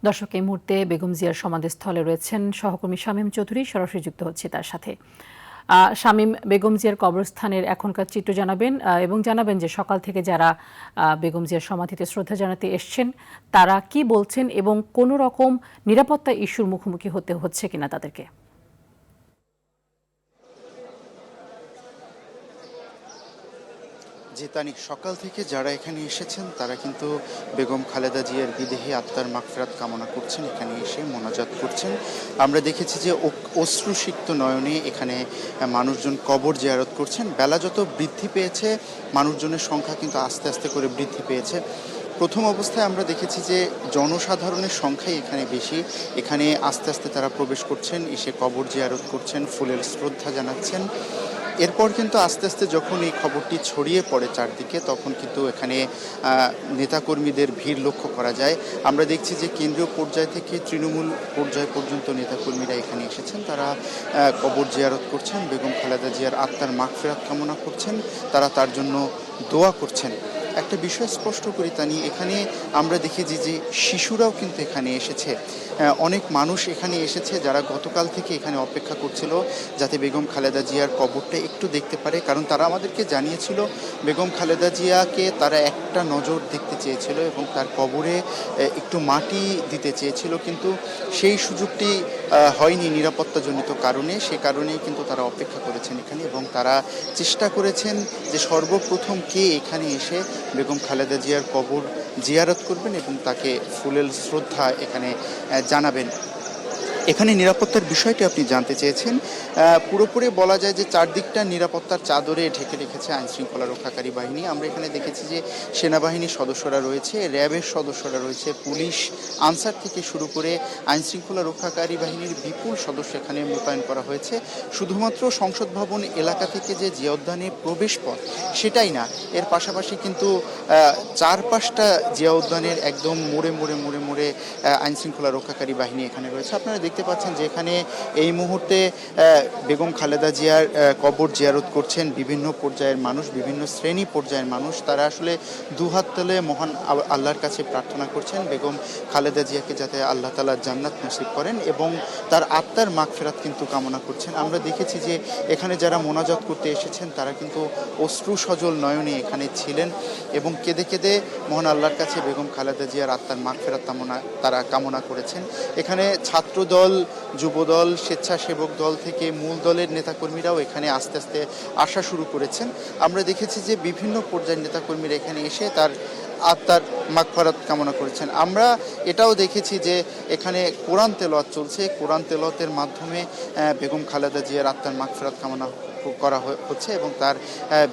দর্শক, এই মুহূর্তে বেগম জিয়ার সমাধিস্থলে রয়েছেন সহকর্মী শামীম চৌধুরী। সরাসরি যুক্ত হচ্ছে তার সাথে। শামীম, বেগম জিয়ার কবরস্থানের এখনকার চিত্র জানাবেন এবং জানাবেন যে সকাল থেকে যারা বেগম জিয়ার সমাধিতে শ্রদ্ধা জানাতে এসছেন তারা কি বলছেন এবং কোনো রকম নিরাপত্তা ইস্যুর মুখোমুখি হতে হচ্ছে কিনা তাদেরকে। যে তারিখ সকাল থেকে যারা এখানে এসেছেন তারা কিন্তু বেগম খালেদা জিয়ার বিদেহী আত্মার মাগফিরাত কামনা করছেন, এখানে এসে মোনাজাত করছেন। আমরা দেখেছি যে অশ্রুসিক্ত নয়নে এখানে মানুষজন কবর জিয়ারত করছেন। বেলা যত বৃদ্ধি পেয়েছে মানুষজনের সংখ্যা কিন্তু আস্তে আস্তে করে বৃদ্ধি পেয়েছে। প্রথম অবস্থায় আমরা দেখেছি যে জনসাধারণের সংখ্যাই এখানে বেশি, এখানে আস্তে আস্তে তারা প্রবেশ করছেন, এসে কবর জিয়ারত করছেন, ফুলের শ্রদ্ধা জানাচ্ছেন। এরপর কিন্তু আস্তে আস্তে যখন এই খবরটি ছড়িয়ে পড়ে চারদিকে, তখন কিন্তু এখানে নেতাকর্মীদের ভিড় লক্ষ্য করা যায়। আমরা দেখছি যে কেন্দ্রীয় পর্যায় থেকে তৃণমূল পর্যায় পর্যন্ত নেতাকর্মীরা এখানে এসেছেন, তারা কবর জিয়ারত করছেন, বেগম খালেদা জিয়ার আত্মার মাগফিরাত কামনা করছেন, তারা তার জন্য দোয়া করছেন। একটা বিষয় স্পষ্ট করি তানি, এখানে আমরা দেখেছি যে শিশুরাও কিন্তু এখানে এসেছে। অনেক মানুষ এখানে এসেছে যারা গতকাল থেকে এখানে অপেক্ষা করছিল যাতে বেগম খালেদা জিয়ার কবরটা একটু দেখতে পারে, কারণ তারা আমাদেরকে জানিয়েছিল বেগম খালেদা জিয়াকে তারা একটা নজর দেখতে চেয়েছিল এবং তার কবরে একটু মাটি দিতে চেয়েছিল, কিন্তু সেই সুযোগটি হয়নি নিরাপত্তাজনিত কারণে। সে কারণেই কিন্তু তারা অপেক্ষা করেছেন এখানে এবং তারা চেষ্টা করেছেন যে সর্বপ্রথম কে এখানে এসে বেগম খালেদা জিয়ার কবর জিয়ারত করবেন এবং তাকে ফুলেল শ্রদ্ধা এখানে জানাবেন। এখানে নিরাপত্তার বিষয়টি আপনি জানতে চেয়েছেন। পুরোপুরি বলা যায় যে চারদিকটা নিরাপত্তার চাদরে ঢেকে রেখেছে আইনশৃঙ্খলা রক্ষাকারী বাহিনী। আমরা এখানে দেখেছি যে সেনাবাহিনীর সদস্যরা রয়েছে, র্যাবের সদস্যরা রয়েছে, পুলিশ, আনসার থেকে শুরু করে আইনশৃঙ্খলা রক্ষাকারী বাহিনীর বিপুল সদস্য এখানে মোতায়েন করা হয়েছে। শুধুমাত্র সংসদ ভবন এলাকা থেকে যে জিয়া উদ্যানে প্রবেশ পথ সেটাই না, এর পাশাপাশি কিন্তু চারপাশটা জিয়া উদ্যানের একদম মোড়ে মোড়ে মোড়ে মোড়ে আইনশৃঙ্খলা রক্ষাকারী বাহিনী এখানে রয়েছে। আপনারা দেখতে পাচ্ছেন যে এখানে এই মুহূর্তে বেগম খালেদা জিয়ার কবর জিয়ারত করছেন বিভিন্ন পর্যায়ের মানুষ, বিভিন্ন শ্রেণী পর্যায়ের মানুষ। তারা আসলে দুহাত তুলে মহান আল্লাহর কাছে প্রার্থনা করছেন বেগম খালেদা জিয়াকে যাতে আল্লাহ তাআলা জান্নাত নসিব করেন এবং তার আত্মার মাগফিরাত কিন্তু কামনা করছেন। আমরা দেখেছি যে এখানে যারা মোনাজাত করতে এসেছেন তারা কিন্তু অশ্রু সজল নয়নে এখানে ছিলেন এবং কেঁদে কেঁদে মহান আল্লাহর কাছে বেগম খালেদা জিয়ার আত্মার মাগফিরাত তারা কামনা করেছেন। এখানে ছাত্রদল, যুবদল, স্বেচ্ছাসেবক দল থেকে মূল দলের নেতাকর্মীরাও এখানে আস্তে আস্তে আসা শুরু করেছেন। আমরা দেখেছি যে বিভিন্ন পর্যায়ের নেতাকর্মীরা এখানে এসে তার আত্মার মাগফিরাত কামনা করেছেন। আমরা এটাও দেখেছি যে এখানে কোরআন তেলাওয়াত চলছে, কোরআন তেলাওয়াতের মাধ্যমে বেগম খালেদা জিয়ার আত্মার মাগফিরাত কামনা করা হচ্ছে এবং তার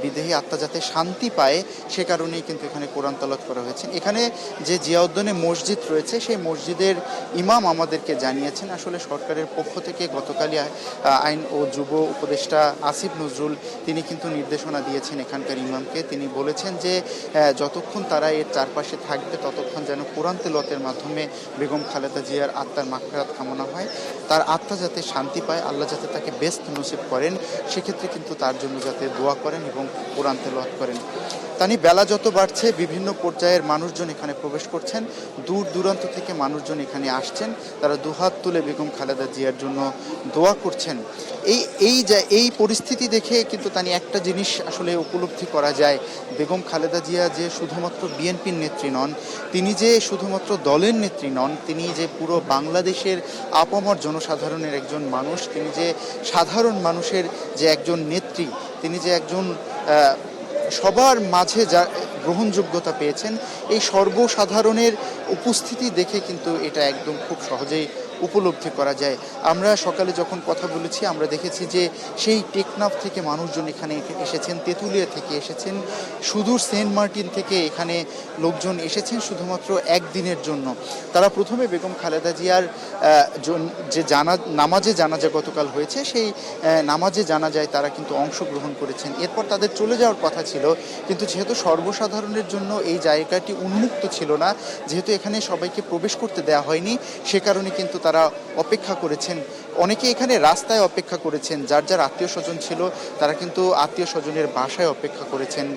বিদেহী আত্মা যাতে শান্তি পায় সে কারণেই কিন্তু এখানে কোরআন তেলাওয়াত করা হয়েছে। এখানে যে জিয়া উদ্যানে মসজিদ রয়েছে সেই মসজিদের ইমাম আমাদেরকে জানিয়েছেন আসলে সরকারের পক্ষ থেকে গতকালই আইন ও যুব উপদেষ্টা আসিফ নজরুল তিনি কিন্তু নির্দেশনা দিয়েছেন এখানকার ইমামকে। তিনি বলেছেন যে যতক্ষণ তারা এর চারপাশে থাকবে ততক্ষণ যেন কোরআন তেলাওয়াতের মাধ্যমে বেগম খালেদা জিয়ার আত্মার মাগফিরাত কামনা হয়, তার আত্মা যাতে শান্তি পায়, আল্লাহ যাতে তাকে বেস্ট নসিব করেন, সেক্ষেত্রে কিন্তু তার জন্য যাতে দোয়া করেন এবং কোরআন তেলাওয়াত করেন। তানি বেলা যত বাড়ছে বিভিন্ন পর্যায়ের মানুষজন এখানে প্রবেশ করছেন, দূর দূরান্ত থেকে মানুষজন এখানে আসছেন, তারা দুহাত তুলে বেগম খালেদা জিয়ার জন্য দোয়া করছেন। এই পরিস্থিতি দেখে কিন্তু তানি একটা জিনিস আসলে উপলব্ধি করা যায়, বেগম খালেদা জিয়া যে শুধুমাত্র বিএনপির নেত্রী নন, তিনি যে শুধুমাত্র দলের নেত্রী নন, তিনি যে পুরো বাংলাদেশের আপামর জনসাধারণের একজন মানুষ, তিনি যে সাধারণ মানুষের যে একজন নেত্রী, তিনি যে একজন সবার মাঝে যা গ্রহণযোগ্যতা পেয়েছেন, এই সর্বসাধারণের উপস্থিতি দেখে কিন্তু এটা একদম খুব সহজেই উপলব্ধি করা যায়। আমরা সকালে যখন কথা বলেছি আমরা দেখেছি যে সেই টেকনাফ থেকে মানুষজন এখানে এসেছেন, তেঁতুলিয়া থেকে এসেছেন, সুদূর সেন্ট মার্টিন থেকে এখানে লোকজন এসেছেন শুধুমাত্র একদিনের জন্য। তারা প্রথমে বেগম খালেদা জিয়ার যে নামাজে জানাজা গতকাল হয়েছে সেই নামাজে জানাজায় তারা কিন্তু অংশগ্রহণ করেছেন। এরপর তাদের চলে যাওয়ার কথা ছিল, কিন্তু যেহেতু সর্বসাধারণের জন্য এই জায়গাটি উন্মুক্ত ছিল না, যেহেতু এখানে সবাইকে প্রবেশ করতে দেওয়া হয়নি, সে কারণে কিন্তু তারা তারা অপেক্ষা করেছেন, অনেকে এখানে রাস্তায় অপেক্ষা করেছেন, যার যার আত্মীয় স্বজন ছিল তারা কিন্তু আত্মীয় স্বজনের বাসায় অপেক্ষা করেছেন।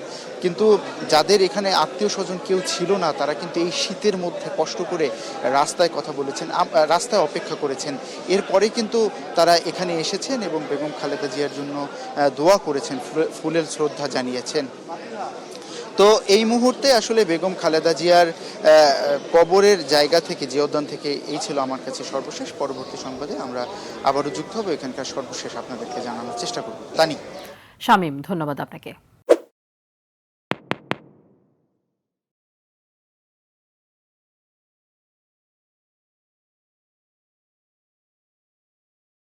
কিন্তু যাদের এখানে আত্মীয় স্বজন কেউ ছিল না তারা কিন্তু এই শীতের মধ্যে কষ্ট করে রাস্তায় কথা বলেছেন, রাস্তায় অপেক্ষা করেছেন। এরপরে কিন্তু তারা এখানে এসেছেন এবং বেগম খালেদা জিয়ার জন্য দোয়া করেছেন, ফুলের শ্রদ্ধা জানিয়েছেন। তো এই মুহূর্তে আসলে বেগম খালেদা জিয়ার কবরের জায়গা থেকে, জিয়াউদ্যান থেকে এই ছিল আমার কাছে সর্বশেষ। পরবর্তী সংবাদে আমরা আবারও যুক্ত হব, এখানকার সর্বশেষ আপনাদেরকে জানানোর চেষ্টা করব। তানি। শামীম, ধন্যবাদ আপনাকে।